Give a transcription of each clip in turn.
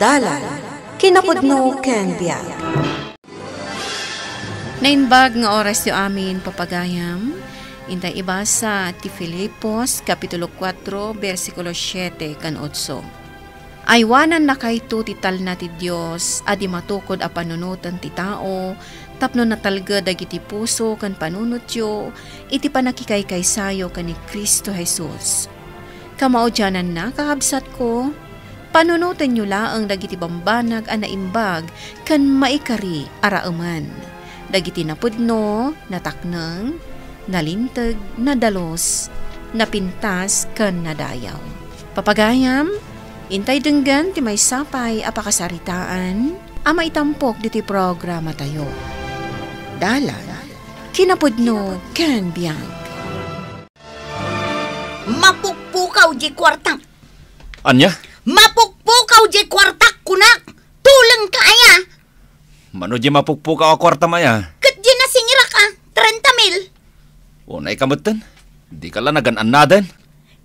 Dalan, kinapudno ken biag. Nainbag nga oras yu amin papagayam, intay ibasa ti Filipos, Kapitulo 4, versikulo 7 kan 8. Aywanan na kayto ti talna ti Diyos, adi matukod a panunutan ti tao, tapno natalga dagiti puso kan panunutyo, iti panakikaykaysayo kan ni Kristo Jesus. Kamaudyanan na kakabsat ko, panunutan nyo laang dagiti bambanag a naimbag kan maikari arauman. Dagiti napudno, nataknang, nalintag, nadalos, napintas kan nadayaw. Papagayam, intay denggan ti may sapay a pakasaritaan, a maitampok diti programa tayo. Dalan, kinapudno ken biag. Mapukpukaw di kwartang. Anya? Mapukpukaw di kwartak kunak. Tulang kaya. Mano di mapukpukaw a kwarta maya? Kat di nasingira ka. 30 mil. Unay kamutan. Di ka lang nagan-anadan.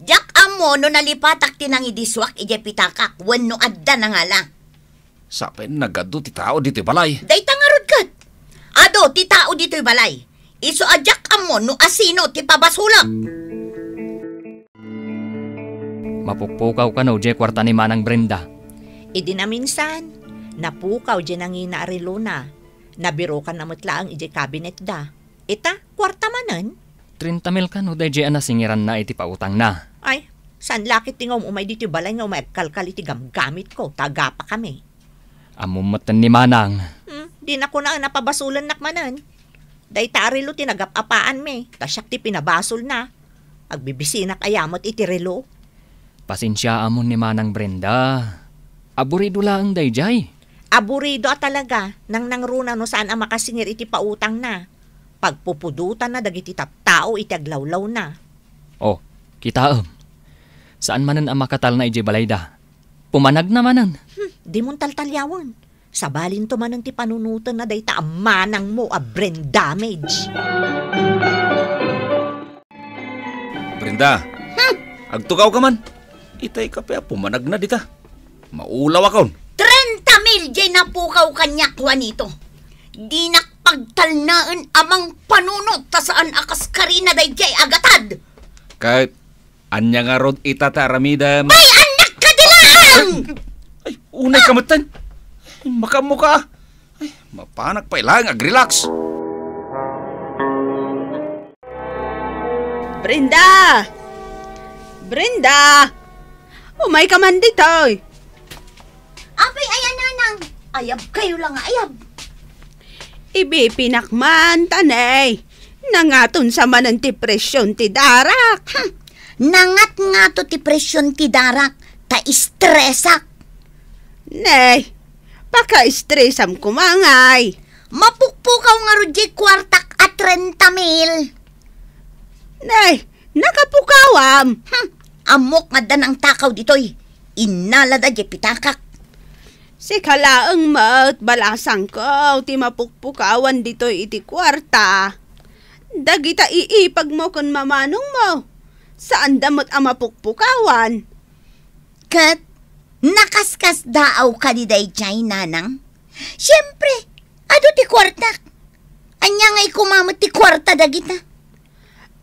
Jak amo no nalipatak tinang idiswak ije pitakak. Wano adda na nga lang. Sapin nagado ti tao dito balay. Day tangarod kat. Ado ti tao dito'y balay. Iso ajak amo no asino ti pabasulak. Mapukpukaw ka no, je kwarta ni Manang Brenda. Idi na minsan, napukaw je nang inaarilo na. Nabiro ka na mutlaang ije cabinet da. Ita, kwarta manan? 30 mil ka no, day je anasingiran na iti pautang na. Ay, san lakit tingom umay dito balay nga umay kalkal iti gamgamit ko. Taga pa kami. Amumatan ni Manang. Di na ko na napabasulan nakmanan. Day tarilo tinagap-apaan me. Tasyak ti pinabasol na. Agbibisinak ayamot iti relo. Pasensya amon ni Manang Brenda. Aburido lang dayjay. Aburido talaga nang nangruna no saan ang makasingir iti pautang na. Pagpupudutan na dagiti tao iti aglawlaw na. Oh, kita saan manan ang makatal na iti balayda? Pumanag na manan. Di mong taltalyawan. Sabalin to manan ti panunutan na dayta ang manang mo a brain damage. Brenda, agtukaw ka man. Itay ka pa pumanag na dita. Maulaw akon. 30 mil jay napukaw kanyak Juanito. Di nakpagtalnaan amang panunot ta saan akas karina day jay agatad. Kahit anya nga rod itataramida. May anak ka dilaan! Ay, unay kamutan. Makamuka. Ay, mapanak pa ilang ag-relax. Brenda! Brenda! Umay ka man dito. Apay, ayan nanang. Ayab kayo lang, ayab. Ibi pinakman, tanay. Nangaton sa manan ti presyon ti darak. Nangat nga to ti presyon ti darak. Ta istresak. Nay, paka-stressam kumangay. Mapukpukaw nga rudye kwartak at 30 mil. Nay, nakapukawam. Amok nga dan ang takaw ditoy. Inalada di pitakak. Si kalaang mat balasang ko, ti mapukpukawan ditoy iti kwarta. Dagita iipag mo kun mamanong mo. Saan damot ang mapukpukawan? Kat, nakaskas daaw ka di dayjay nanang. Siyempre, ado ti kwartak. Anya nga'y kumamot ti kwarta dagita.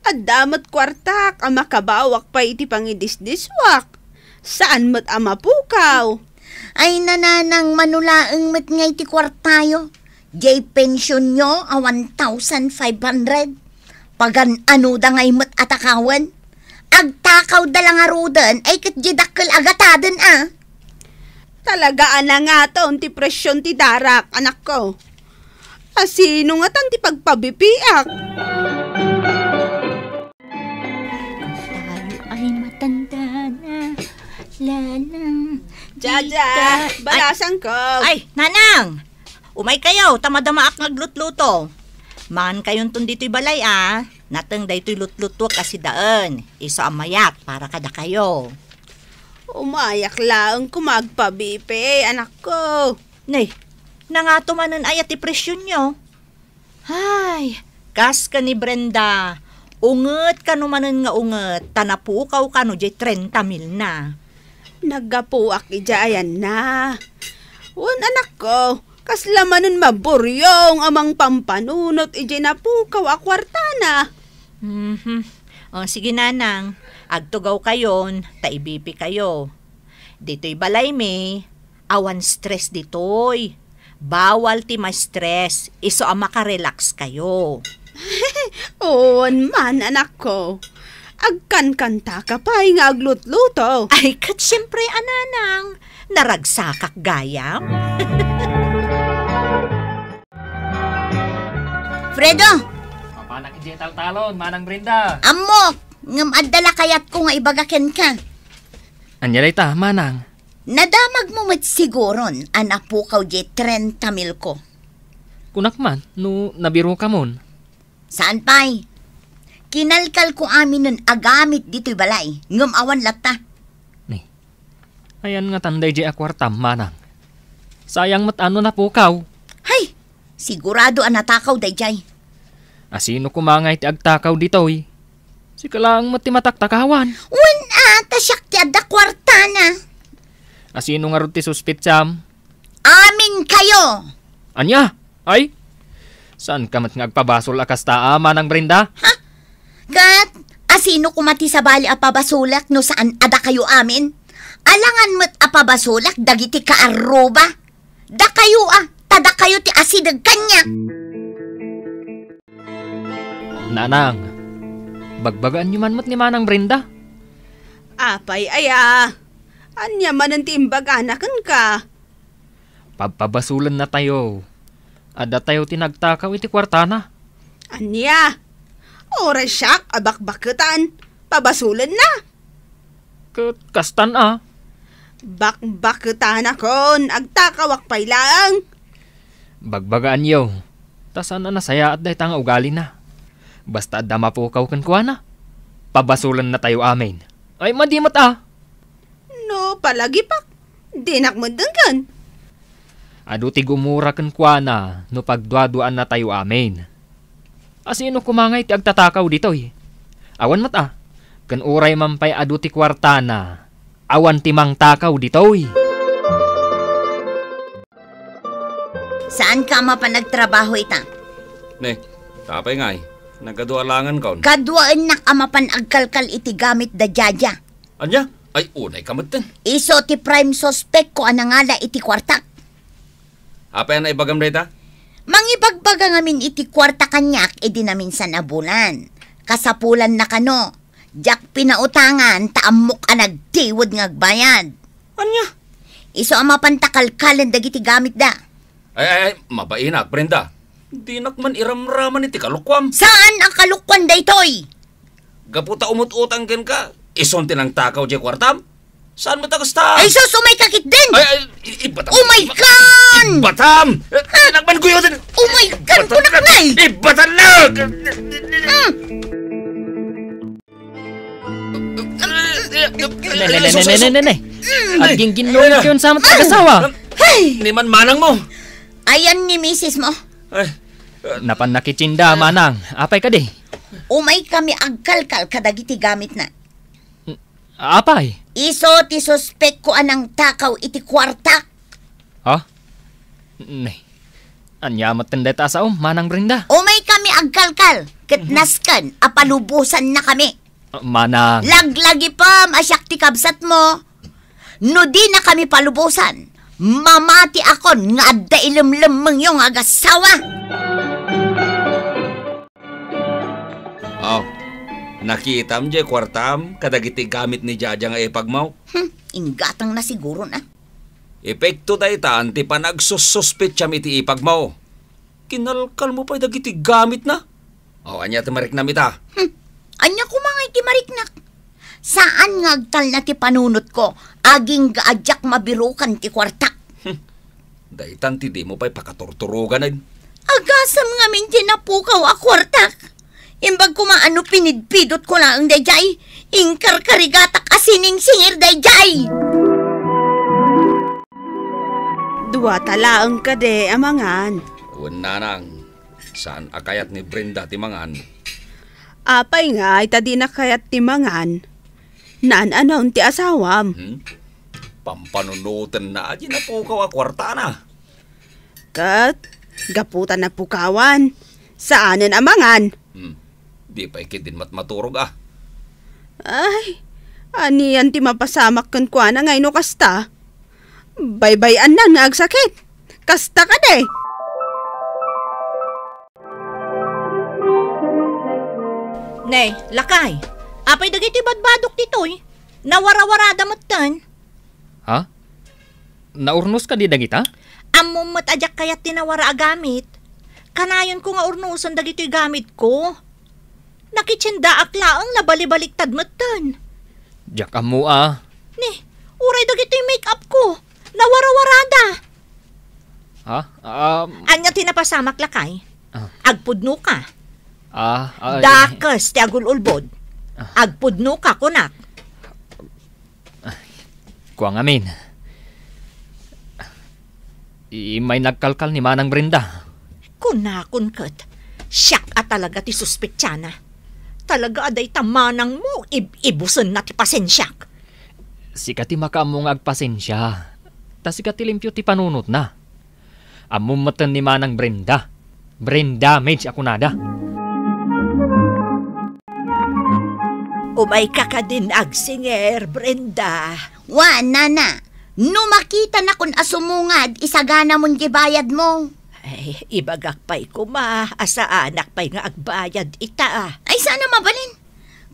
At damat kwartak ang makabawak pa iti pangidisdiswak. Saan mo't ang mapukaw? Ay nananang manulaang mat nga iti kwartayo. Jay pensyon nyo a 1,500. Pagan ano da ngay mat atakawan. Agtakaw da lang arudan ay kat jidakkel agataden Talagaan na nga to ti presyon ti darak, anak ko. Asino nga tan ti pagpabipiak? Ay matanda na, lalang. Jaja, balasang ko. Ay, nanang! Umay kayo, tamadamaak naglutluto. Man kayon tun dito'y balay Natang dayto'y lutluto kasi daan. Iso amayak para kada kayo. Umayak lang kumagpabipe, anak ko. Nay, nangato manan ayat ti presyon nyo. Ay, kas ka ni Brenda. Unget ka no manan nga unget. Tanapukaw ka no jay 30 mil na. Naggapuak ijayan na. Un anak ko, kaslamanon maburyong amang pampanunot ijay na pukaw a kwartana. O sige nanang, agtugaw kayon, taibipi kayo. Dito'y balay me, awan stress dito'y. Bawal ti ma-stress, iso ang makarelax kayo. On man anak ko. Agkan-kanta ka pa nga aglut-luto. Ay, kat siyempre ananang, naragsakak gayam. Fredo, Papanak iti taltalon, Manang Brenda. amok, ngam adala kayat ko nga ibagaken ka. Anya ta, Manang. Nadamag mo met siguron, anak po kaw di 30 mil ko. Kunak man, no nabiro ka mon. Saan pa'y? Kinalkal ko amin nun agamit dito'y balay, ngam awan lata. Ayan nga tanday di akwartam, Manang. Sayang matano na pukaw. Hay, sigurado ang natakaw dayjay. Asino kumangay ti agtakaw ditoy? Si kalang matimatak-takawan. Wen tasyak ti adda kwartana. Asino nga ron ti suspitsam? Amin kayo. Anya? Ay? Saan ka mat nga agpabasol akas taa, Manang Brenda? Kat, asino kumati sa bali apabasulak no saan ada kayo amin? Alangan mo't apabasulak dagiti kaaroba. Da kayo tada kayo ti asidag kanya. Nanang, bagbagaan niyo man mat ni Manang Brenda. Apay aya. Anya man ang timbag-anakan ka. Pabasulan na tayo. Ada tayo tinagtakaw iti kwartana. Anya? Oras siyak, abak-bakutan. Pabasulan na. Kastan ah. Bak-bakutan akon, agtakawak pay lang. Bagbagaan yo. Tasan na nasaya at dahi tanga ugali na. Basta adda mapukaw kan kuha na. Pabasulan na tayo amin. Ay madimat ah. No, palagi pak. Dinak mo denggan. Adu ti gumura kan kuha na no pagduaduan na tayo amin. Asino kumangay ti agtatakaw dito eh. Awan mat ah. Kan uray mampay adu ti kwartana. Awan ti mang takaw dito eh. Saan ka mapanagtrabaho ita? Ne, tapay nga nagadualangan kaon. Kaduaan na amapan agkalkal iti gamit da jaja. Anya? Ay, unay kamatan. Iso ti prime suspect ko anangala iti kwartak. Apa yan na ibagam data? Mangibagbaga ngamin iti kwarta kanyak edi namin sa nabulan. Kasapulan na kano. Jak pinautangan taamok nagdiwod ngagbayad. Anya? Iso ang mapantakalkalan dagiti gamit da. Ay, mabainak, Brenda. Di nakman iramraman iti kalukwam. Saan ang kalukwan daytoy? Gaputa umut-utang ken ka. Ison tinang takaw di kwartam? Saan mo takas ta? Ay sus, umay kakit din! Ay, ibatam. Umay kan! Ibatam! Nakman ko yun! Umay kan ko naknay! Ibatan na! Ne. Aging ginulog yun sa matagasawa. Hey! Ni man manang mo. Ayan ni misis mo. Ay, Napan nakitsinda, Manang. Apay ka di. Umay kami agkalkal kadagiti gamit na. Apay? Iso ti suspect ko anang takaw iti kwarta. Ha? Nay. Anyamat tinday ta sa Manang Brenda. Umay kami agkalkal. Kitnaskan, apalubusan na kami. Manang. Laglagi pa, masyak ti kabsat mo. No di na kami palubusan. Mamati akon nga adda ilimlimang yung agasawa. oh, nakitam di kwartam kadagiti gamit ni Jaja nga ipagmaw. Ingatang na siguro na. Epekto da itaan ti panagsususpetsam iti ipagmaw. Kinalkal mo pa dagiti gamit na. Anya ti mariknam ita. Anya ko mga iti mariknak. Saan ngagtal na ti panunot ko? Aging gaadyak mabirukan ti kwartak. Daitan ti di mo pa'y pakaturturugan ay. Agasam nga min tinapukaw a kwartak. Imbag kumaano pinidpidot ko lang dayjay. Ingkar karigatak asining singir dayjay. Dua talaang ka de amangan. Wala nang. Saan akayat ni Brenda ti mangan? Apay nga, itadi na kayat timangan. Naan-anon ti asawam. Pampanunutan na di na pukaw a kwarta na. Kat, gaputan na pukawan. Saanan amangan? Di pa ikit din maturog ah. Ay, aniyan ti mapasamak kan kwa na ngay no kasta. Baybayan na nga agsakit. Kasta ka de. Nay, lakay. Apay dagiti badbadok ditoy. Nawara-warada matan. Ha? Naurnos ka di dagita? Amom mat ajak kayat tinawara agamit. Kanayon ko nga urnuson dagito'y gamit ko. Nakitsinda aklaang nabalibaliktad matan. Diyak amo ah. Ni, uray dagito'y make-up ko. Nawara-warada. Ha? Anya tinapasamak lakay. Agpudno ka. Ay. Dakas ti agululbod. Agpudno ka kunak. Kuang amin. May nagkalkal ni Manang Brenda. Kunakon kat. Siyak at talaga ti suspetsana. Talaga aday tamanang mo. Ibuson na ti pasensyak. Sika ti makaamong agpasensya. Ta sika ti limpyo ti panunot na. Amumatan ni Manang Brenda. Brain damage ako nada. Umay ka ka din agsinger, Brenda. Wa, nana. No makita na kun asumungad, isagana mong gibayad mo. Ay, ibagak pa'y kuma. Asa anak pa'y nga agbayad ita. Ay, sana mabalin.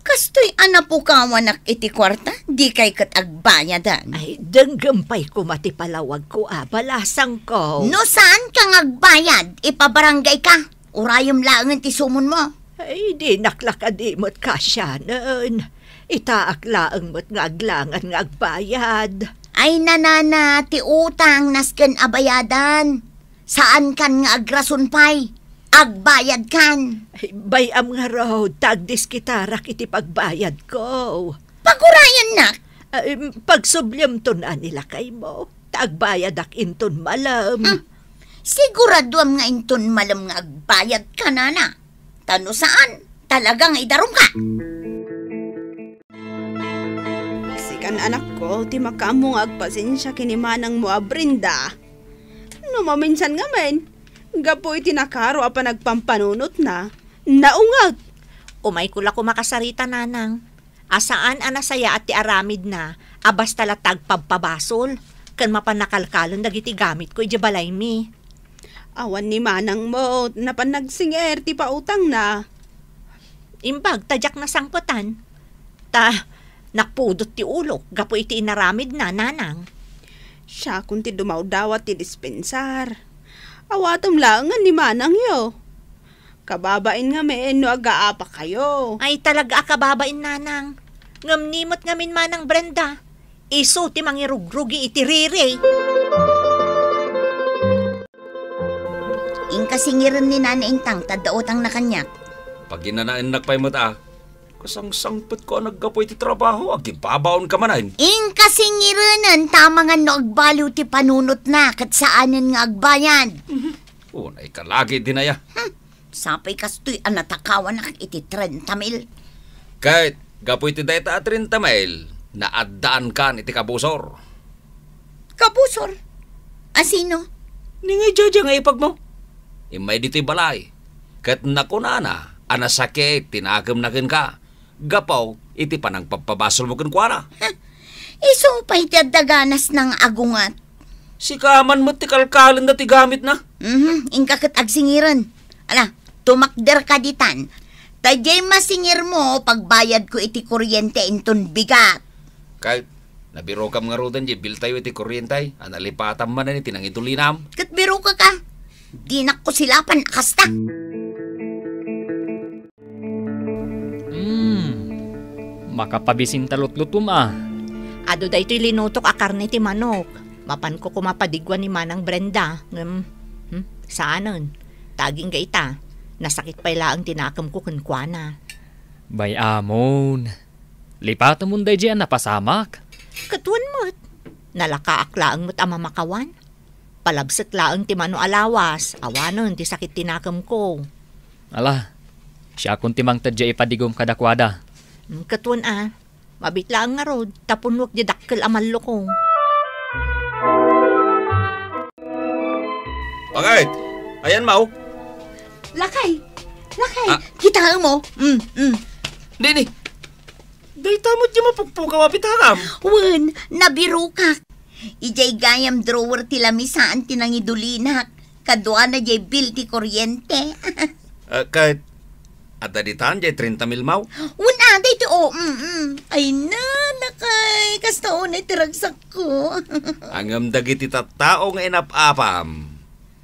Kastoy anapukawan nak iti kwarta, di kay kat agbayadan. Ay, denggam pa'y kuma ti palawag ko balasang ko. No saan kang agbayad, ipabarangay ka. Urayom laangan ti sumon mo. Ay, di naklakadimot ka siya nun. Itaaklaan mo't nga aglangan nga agbayad. Ay nanana, ti utang nasken abayadan. Saan kan nga agrason pay? Agbayad kan. Ay, bayam nga raw, tagdis kitarak iti pagbayad ko. Pagurayan nak. Ay, pagsubyam to na nila kay mo. Tagbayad ak inton malam. Siguraduam nga inton malam nga agbayad ka nana. Tano saan? Talagang idarom ka. Sikan anak ko, ti makaamong agpasensya kini Manang mo Brenda. No maminsan nga men, gapo iti nakaro apa nagpampanunot na, naungat. Umay kula ko makasarita nanang. Asaan anasaya at ti aramid na, abas talatag pagpabasol. Kan mapanakalkalon dagiti gamit ko iti balay mi. Awan ni Manang mo, napanagsinger ti pautang na. Imbag, tadyak na sangputan. Nakpudot ti ulo, gapo iti inaramid na, nanang. Siya kung ti dumawdawat ti dispensar. Awatom lang nga ni Manang yo. Kababain nga men no agaapa kayo. Ay talaga akababain, nanang. Ngamnimot ngamin Manang Brenda. Iso ti mangirugrugi iti riri. Inkasingiran ni Nana Intang, tadaotang na kanyak. Pag ginanainak pa'y mata, kasang-sangpet ko naggapoy ti trabaho, agipabaon ka manahin. Inkasingiranan, tama nga no agbaliw ti panunot na, kat saanan nga agbayan. Unay kalagi din aya. Sapay kastoy anatakawan na iti 30 mil. Kahit gapoy ti dayta at 30 mil, naadaan kan iti kabusor. Kabusor? Asino? Ningay jaja nga ipag mo. Imay dito'y balay. Kat nakunana, anasakit, tinagam na kin ka. Gapaw, iti panang papabasol mo kin kuwana. Iso pa iti daganas ng agungat. Si kaman mo ti kalkalin na ti gamit na. Ingkakat agsingiran. Ala, tumakder ka ditan. Tadyay masingir mo pagbayad ko iti kuryente inton bigat. Kahit nabiro kam nga rodan di bil tayo iti kuryentay. Analipatan man na ni tinangitulinam. Kat biro ka ka. Di na ko silapan akasta. Makapabisin talot-lutum ah. Ado da ito'y linutok a karne ti manok. Mapan ko kumapadigwan ni Manang Brenda. Saanon? Taging gaita. Nasakit pa ila ang tinakam ko kunkwana. Bay amon. Lipatan mo day diyan napasamak. Katuan mo't. Nalakaaklaan mo't ang mamakawan. Palabsat laang ti mano alawas. Awanon ti sakit tinakam ko. Ala, siya kung timang tadya ipadigom kadakwada. Katuan mabitla ang nga rod. Tapunwag di dakkel amallo ko. Bakit? Ayan, Mau. Lakay! Lakay! Ah. Kita mo? Dini. Day tamot niya mapugpukaw apitakam. Wen, nabiru ka. Ijay gayam drawer ti lamisaan ti nangidulinak. Kadwa na jay bill ti kuryente. Kahit at aditan jay 30 mil, Mau. Una, day ti o. Ay na, lakay. Kastaon ay tiragsak ko. Angam dagiti tattao nga inapapam.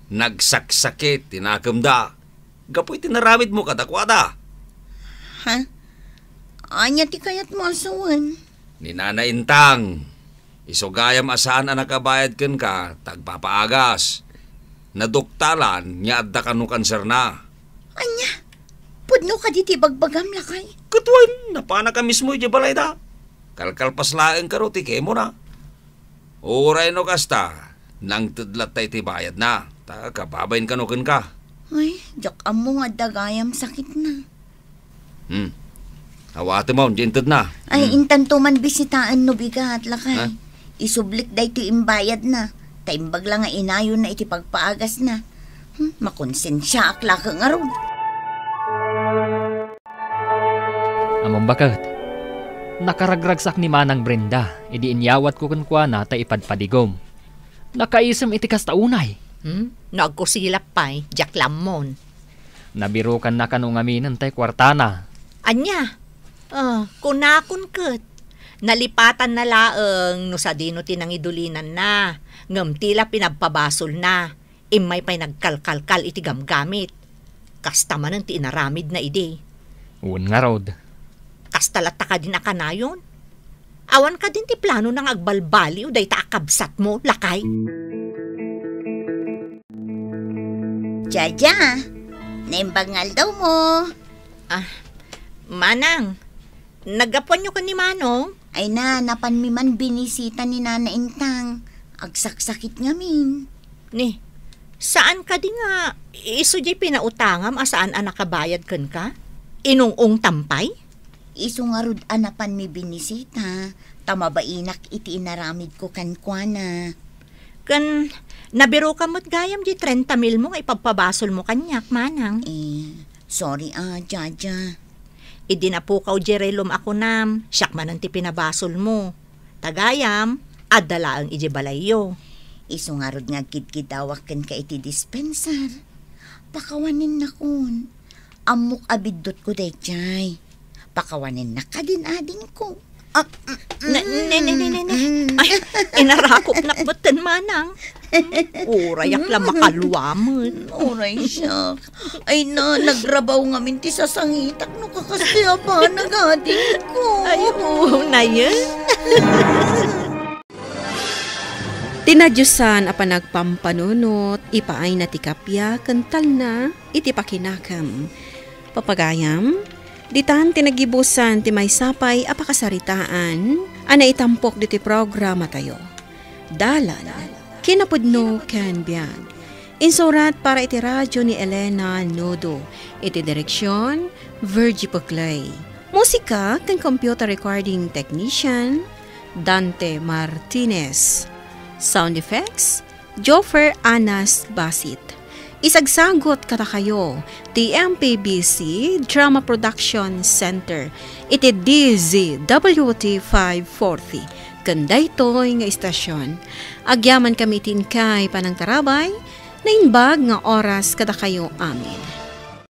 Nagsaksakit, tinakamda. Gapoy tinaramid mo kadakwada. Ha? Anya ti kayat mo asawan. Ni Nana Intang. Isugayam asaan ang nakabayad ken ka, tagpapaagas. Naduktalan, niya adda ka no kanser na. Anya, pudno ka diti bagbagam lakay. Katuan, napana ka mismo yung balay da. Kalkalpaslain ka ro, tike mo na. Uray no kasta, nang tudlat tay tibayad na. Kababayin ka no ken ka. Ay, jak amo nga dagayam sakit na. Awate mo, jintod na. Ay, intanto man bisitaan no bigat lakay. Ha? Isublik day ti imbayad na. Taimbag lang nga inayon na iti pagpaagas na. Makonsensya akla ka nga ron. Among bakit? Nakaragragsak ni Manang Brenda, idi inyawat ko kunkwana ta ipadpadigom. Nakaisam iti kastaunay. Nagkusilap pa'y, Jack Lamon. Nabirukan na kanong aminan tay kwartana. Anya? Kunakon ket. Nalipatan na laeng no sa dino tinangidulinan na. Ngem tila pinagpabasol na. Imay pa'y nagkalkalkal iti gamgamit. Kasta man ang tinaramid na ide. Un nga rod. Kastalat ka din akanayon. Awan ka din ti plano ng agbalbali o day taakabsat mo, lakay. Jaja, naimbangal daw mo. Manang, nagapuan nyo ka ni Manong? Ay na, napan mi man binisita ni Nana Intang. Agsaksakit nga min. Ni, saan ka di nga iso di pinautangam asaan ang nakabayad kan ka? Inung-ung tampay? Iso nga rod anapan mi binisita. Tamabainak iti inaramid ko kankwana. Kan, nabiro ka mo't gayam di 30 mil mo nga ipagpabasol mo kanyak, Manang. Sorry Jaja. Idi na po kaw jerelom ako nam, siyak man ang ti pinabasol mo. Tagayam, adala ang ijibalayo. Iso nga rod nga kit-kitawakan ka iti dispensar. Pakawanin na kun. Amok abidot ko day jay. Pakawanin na ka din ading ko. Ay, inarakop na batan, Manang. Urayak lang makalwaman. Oray siya. Ay na, nagrabaw nga minti sa sangitak no kakasya pa nagading ko. Ay, na yan. Tinadyusan a panagpampanunot, ipaay na tikapya, kental na, iti pakinakam. Papagayam, ditan tinagibusan ti may sapay apakasaritaan, ana itampok diti programa tayo. Dalan, kinapudno ken biag. Insurat para iti radyo ni Elena Nodo, iti direksyon, Virgie Poclay. Musika ken computer recording technician, Dante Martinez. Sound effects, Joffer Anas Basit. Isagsagot kata kayo, ti MPBC Drama Production Center, iti DZWT 540. Kanday to'y nga istasyon. Agyaman kami tinkay panang tarabay, na inbag nga oras kada kayo amin.